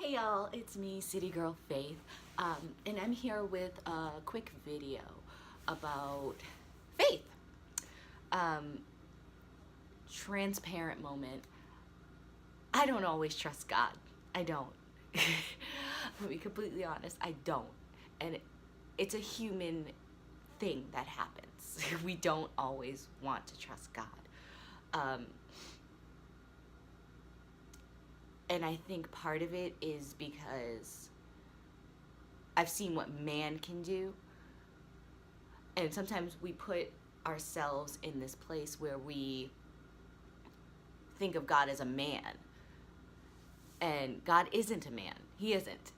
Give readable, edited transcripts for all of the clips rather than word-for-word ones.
Hey y'all, it's me, City Girl Faith, and I'm here with a quick video about faith. Transparent moment. I don't always trust God. I don't. To be completely honest, I don't. And it's a human thing that happens. We don't always want to trust God. And I think part of it is because I've seen what man can do. And sometimes we put ourselves in this place where we think of God as a man. And God isn't a man. He isn't.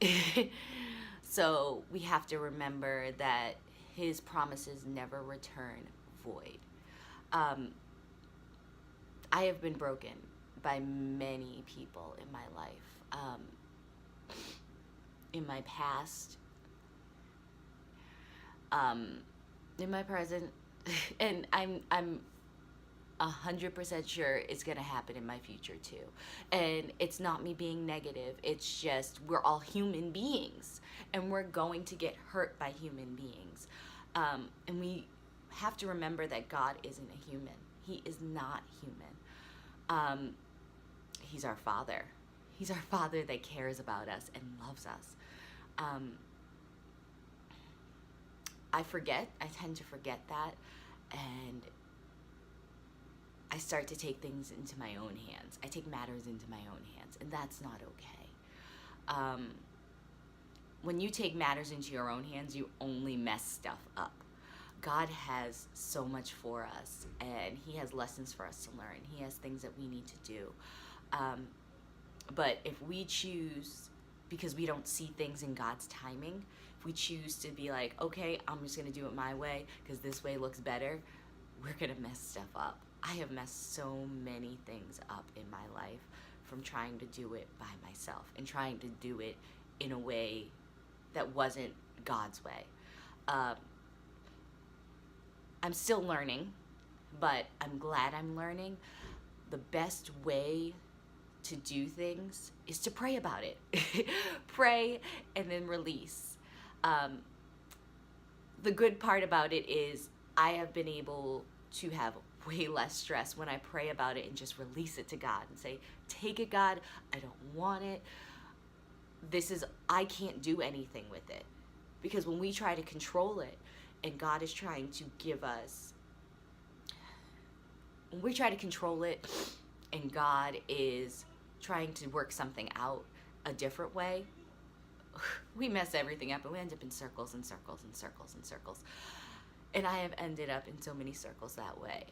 So we have to remember that his promises never return void. I have been broken by many people in my life, in my past, in my present, and I'm 100% sure it's gonna happen in my future too. And it's not me being negative, it's just we're all human beings and we're going to get hurt by human beings. And we have to remember that God isn't a human. He is not human. He's our Father. He's our Father that cares about us and loves us. I tend to forget that, and I start to take things into my own hands. I take matters into my own hands, and that's not okay. When you take matters into your own hands, you only mess stuff up. God has so much for us, and he has lessons for us to learn. He has things that we need to do. But if we choose, because we don't see things in God's timing, if we choose to be like, okay, I'm just gonna do it my way because this way looks better, we're gonna mess stuff up. I have messed so many things up in my life from trying to do it by myself and trying to do it in a way that wasn't God's way. I'm still learning, but I'm glad I'm learning. The best way to do things is to pray about it. Pray and then release. The good part about it is I have been able to have way less stress when I pray about it and just release it to God and say, take it, God, I don't want it. I can't do anything with it. Because when we try to control it and God is trying to give us, when we try to control it and God is trying to work something out a different way, we mess everything up and we end up in circles and circles and circles and circles. And I have ended up in so many circles that way.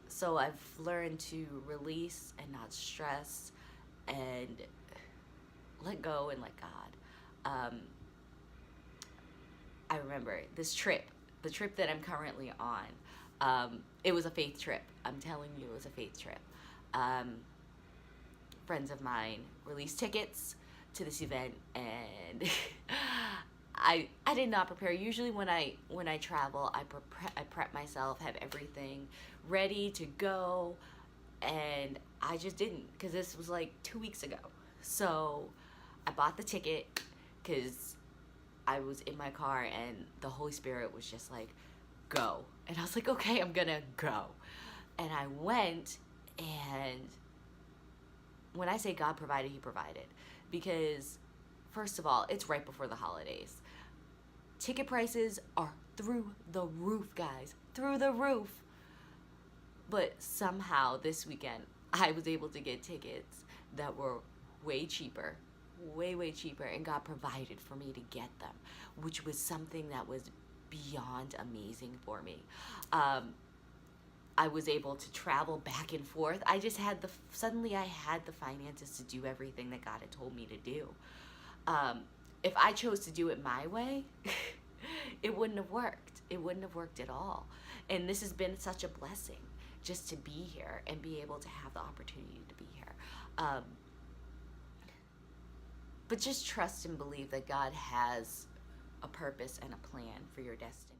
So I've learned to release and not stress and let go and let God. I remember this trip, the trip that I'm currently on. It was a faith trip. I'm telling you, it was a faith trip. Friends of mine released tickets to this event, and I did not prepare. Usually when I travel, I prep myself, have everything ready to go, and I just didn't, because this was like 2 weeks ago. So I bought the ticket because I was in my car and the Holy Spirit was just like, go. And I was like, okay, I'm gonna go. And I went, and when I say God provided, he provided. Because first of all, it's right before the holidays. Ticket prices are through the roof, guys, through the roof. But somehow this weekend, I was able to get tickets that were way cheaper, way cheaper, and God provided for me to get them, which was something that was beyond amazing for me. I was able to travel back and forth. I just had suddenly I had the finances to do everything that God had told me to do. If I chose to do it my way, it wouldn't have worked. It wouldn't have worked at all. And this has been such a blessing just to be here and be able to have the opportunity to be here. But just trust and believe that God has a purpose and a plan for your destiny.